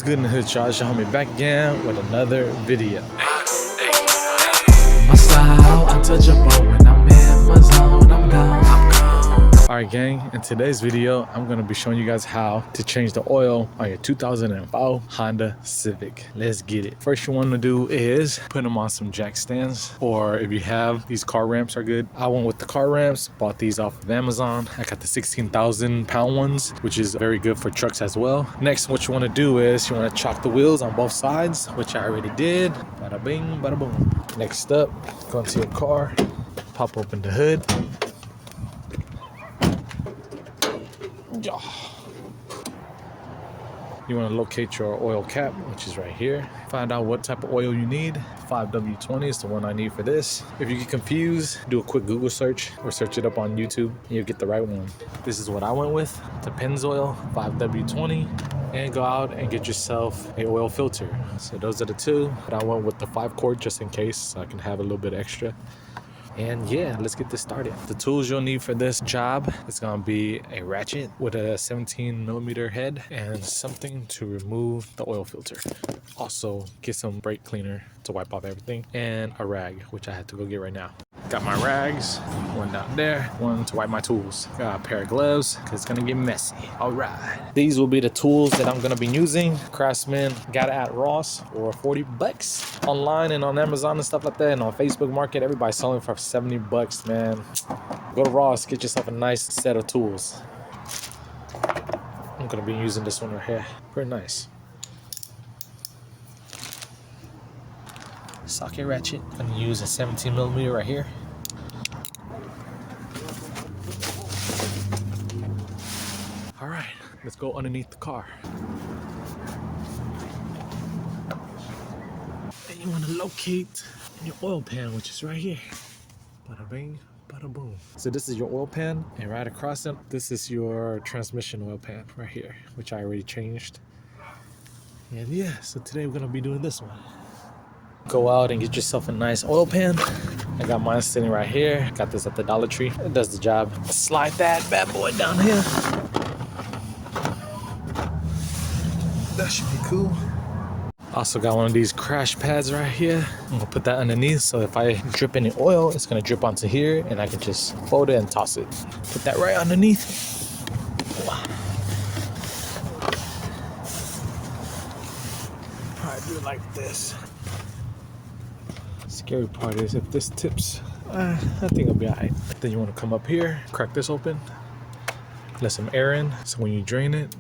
good in the hood, y'all? It's your homie back again with another video. My style, I touch up on when I'm in my zone, I'm gone. Alright gang, in today's video, I'm going to be showing you guys how to change the oil on your 2005 Honda Civic. Let's get it. First you want to do is put them on some jack stands, or if you have, these car ramps are good. I went with the car ramps, bought these off of Amazon. I got the 16,000 pound ones, which is very good for trucks as well. Next, what you want to do is you want to chock the wheels on both sides, which I already did. Bada bing, bada boom. Next up, go into your car, pop open the hood. You want to locate your oil cap, which is right here. Find out what type of oil you need. 5W20 is the one I need for this. If you get confused, do a quick Google search or search it up on YouTube and you'll get the right one. This is what I went with, the Pennzoil 5W20, and go out and get yourself a oil filter. So those are the two, but I went with the 5-quart just in case so I can have a little bit extra. And yeah, let's get this started. The tools you'll need for this job is gonna be a ratchet with a 17mm head and something to remove the oil filter. Also, get some brake cleaner to wipe off everything and a rag, which I had to go get right now. Got my rags, one down there, one to wipe my tools. Got a pair of gloves, cause it's gonna get messy. All right. These will be the tools that I'm gonna be using. Craftsman, got it at Ross for 40 bucks. Online and on Amazon and stuff like that, and on Facebook Market, everybody's selling for 70 bucks, man. Go to Ross, get yourself a nice set of tools. I'm gonna be using this one right here. Pretty nice. Socket ratchet. I'm gonna use a 17mm right here. All right, let's go underneath the car. Then you want to locate your oil pan, which is right here. Bada bing, bada boom. So this is your oil pan, and right across it, this is your transmission oil pan right here, which I already changed. And yeah, so today we're gonna be doing this one. Go out and get yourself a nice oil pan. I got mine sitting right here. Got this at the Dollar Tree. It does the job. Slide that bad boy down here. That should be cool. Also got one of these crash pads right here. I'm gonna put that underneath, so if I drip any oil, it's gonna drip onto here and I can just fold it and toss it. Put that right underneath. Probably do it like this. Scary part is if this tips, I think it'll be alright. Then you want to come up here, crack this open, let some air in, so when you drain it,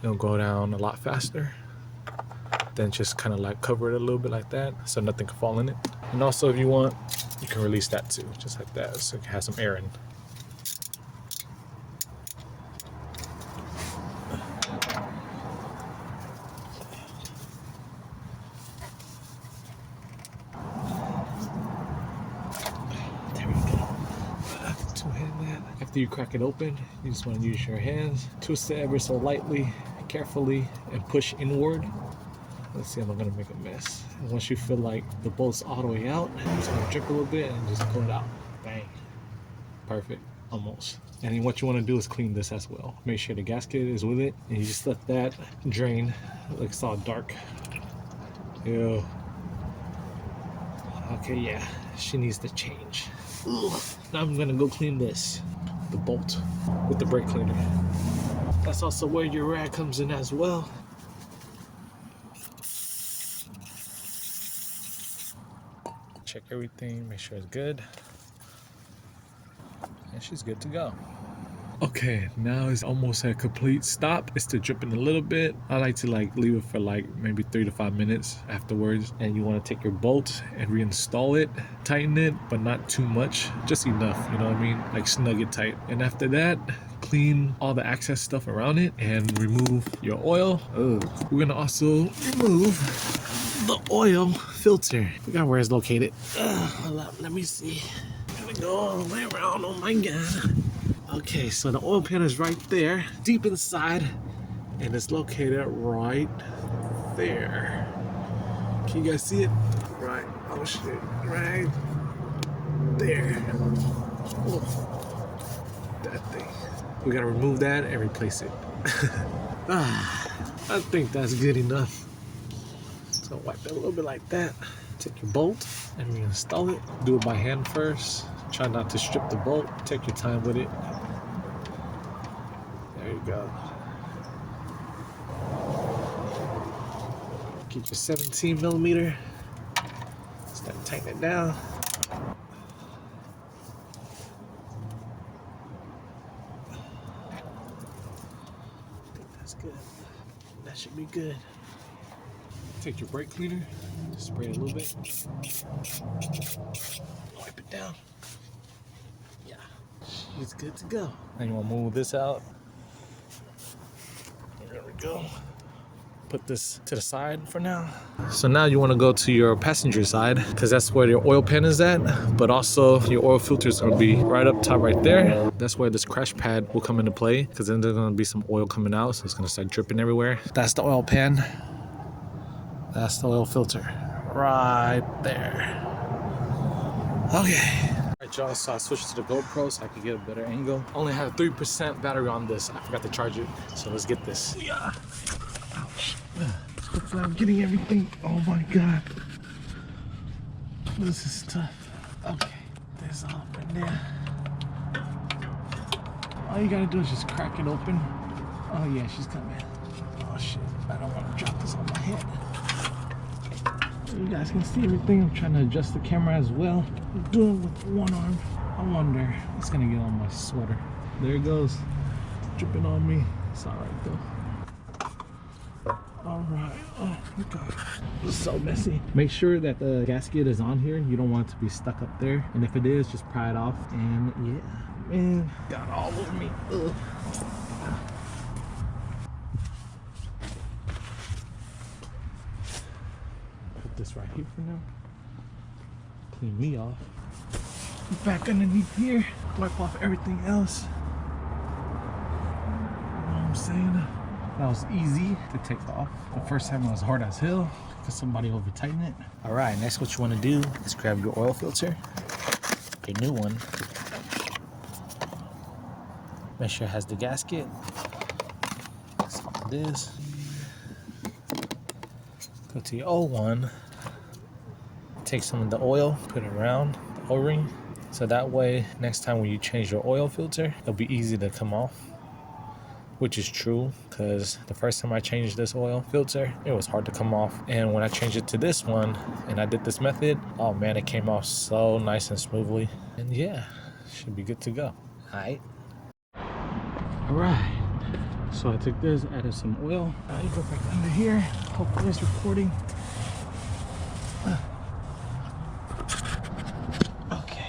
it'll go down a lot faster. Then just kind of like cover it a little bit like that, so nothing can fall in it. And also if you want, you can release that too, just like that, so it can have some air in. After you crack it open, you just want to use your hands, twist it ever so lightly, carefully, and push inward. Let's see, I'm not gonna make a mess. And once you feel like the bolt's all the way out, it's gonna drip a little bit and just pull it out. Bang. Perfect, almost. And then what you want to do is clean this as well. Make sure the gasket is with it, and you just let that drain. It looks all dark. Ew. Okay, yeah, she needs to change. Ugh. Now I'm gonna go clean this. The bolt with the brake cleaner. That's also where your rag comes in as well. Check everything, make sure it's good. And she's good to go. Okay, now it's almost a complete stop. It's still dripping a little bit. I like to leave it for maybe 3 to 5 minutes afterwards. And you want to take your bolt and reinstall it, tighten it, but not too much, just enough, you know what I mean? Like snug it tight. And after that, clean all the excess stuff around it and remove your oil. We're gonna also remove the oil filter. Forgot where it's located. Hold up, let me see. Gotta go all the way around, oh my God. Okay, so the oil pan is right there, deep inside, and it's located right there. Can you guys see it? Right, oh shit, right there. Oh, that thing. We gotta remove that and replace it. I think that's good enough. So wipe it a little bit like that. Take your bolt and reinstall it. Do it by hand first. Try not to strip the bolt. Take your time with it. There you go. Get your 17 millimeter. Start tightening it down. I think that's good. That should be good. Take your brake cleaner, spray it a little bit. Wipe it down. Yeah, she's good to go. Now you want to move this out. There we go. Put this to the side for now. So now you want to go to your passenger side because that's where your oil pan is at, but also your oil filter is going to be right up top right there. That's where this crash pad will come into play because then there's going to be some oil coming out, so it's going to start dripping everywhere. That's the oil pan. That's the oil filter right there. Okay. All right, y'all, so I switched to the GoPro so I could get a better angle. Only have 3% battery on this. I forgot to charge it, so let's get this. Yeah. Ouch. Hopefully I'm getting everything. Oh my God. This is tough. Okay, there's all in there. All you gotta do is just crack it open. Oh yeah, she's coming. Oh shit, I don't want to drop this on my head. You guys can see everything. I'm trying to adjust the camera as well. I'm doing it with one arm. I wonder, it's gonna get on my sweater. There it goes, dripping on me. It's all right though. All right. Oh my God, it's so messy. Make sure that the gasket is on here. You don't want it to be stuck up there. And if it is, just pry it off. And yeah, man, got all over me. Ugh. Put this right here for now. Clean me off. Back underneath here. Wipe off everything else. You know what I'm saying? That was easy to take off. The first time it was hard as hell because somebody over tightened it. All right, next what you want to do is grab your oil filter, a new one. Make sure it has the gasket. That's all it is. Go to your old one. Take some of the oil, put it around the O-ring. So that way, next time when you change your oil filter, it'll be easy to come off. Which is true, because the first time I changed this oil filter, it was hard to come off. And when I changed it to this one, and I did this method, oh man, it came off so nice and smoothly. And yeah, should be good to go. All right. So I took this, added some oil. I go back under here. Hopefully it's recording. Okay,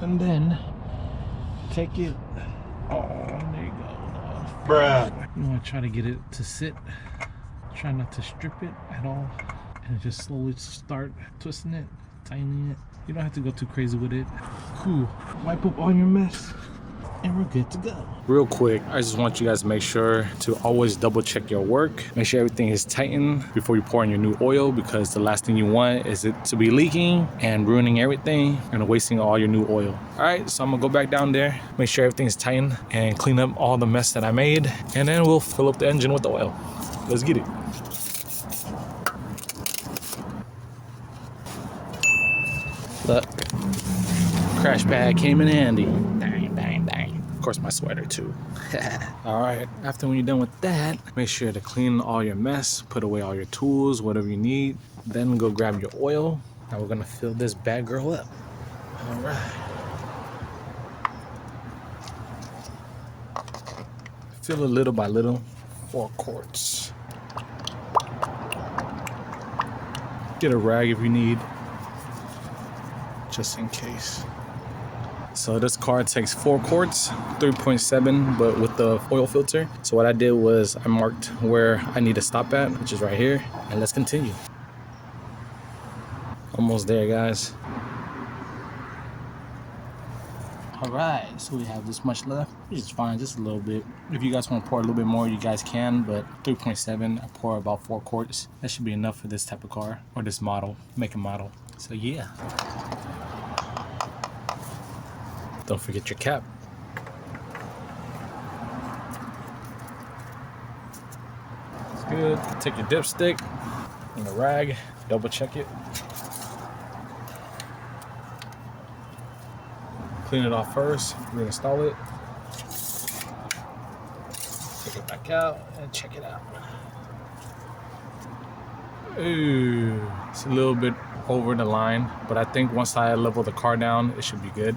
and then take it. Oh, there you go. Bruh. You want to try to get it to sit. Try not to strip it at all. And just slowly start twisting it, tightening it. You don't have to go too crazy with it. Cool. Wipe up all your mess. And we're good to go. Real quick, I just want you guys to make sure to always double check your work. Make sure everything is tightened before you pour in your new oil, because the last thing you want is it to be leaking and ruining everything and wasting all your new oil. All right, so I'm gonna go back down there, make sure everything's tightened and clean up all the mess that I made, and then we'll fill up the engine with the oil. Let's get it. Look, crash pad came in handy. Dang, dang, dang. Of course, my sweater too. All right, after when you're done with that, make sure to clean all your mess, put away all your tools, whatever you need. Then go grab your oil. Now we're gonna fill this bad girl up. All right. Fill it little by little, 4 quarts. Get a rag if you need, just in case. So this car takes 4 quarts, 3.7, but with the oil filter. So what I did was I marked where I need to stop at, which is right here. And let's continue. Almost there, guys. All right, so we have this much left, which is fine, just a little bit. If you guys want to pour a little bit more, you guys can, but 3.7, I pour about 4 quarts. That should be enough for this type of car, or this model, make and model. So yeah. Don't forget your cap. good. Take your dipstick and a rag, double check it. Clean it off first, reinstall it. Take it back out and check it out. Ooh, it's a little bit over the line, but I think once I level the car down, it should be good.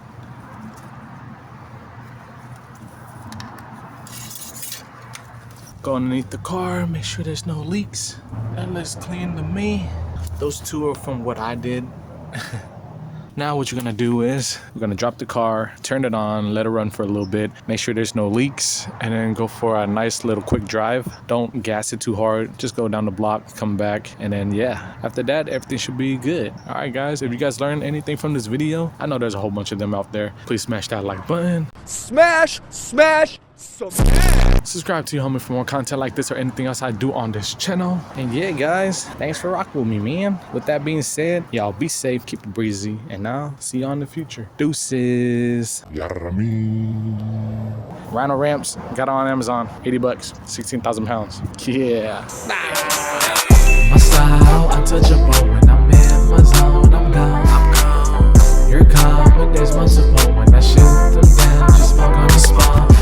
Go underneath the car, make sure there's no leaks. That looks clean to me. Those two are from what I did. Now what you're gonna do is, we're gonna drop the car, turn it on, let it run for a little bit, make sure there's no leaks, and then go for a nice little quick drive. Don't gas it too hard, just go down the block, come back, and then yeah, after that, everything should be good. All right guys, if you guys learned anything from this video, I know there's a whole bunch of them out there, please smash that like button. Smash, smash, Subscribe to your homie for more content like this or anything else I do on this channel. And yeah guys, thanks for rocking with me, man. With that being said, y'all be safe, keep it breezy, and I'll see y'all in the future. Deuces. Rhino ramps, got it on Amazon, 80 bucks, 16,000 pounds. Yeah. My style, untouchable when I'm in my zone.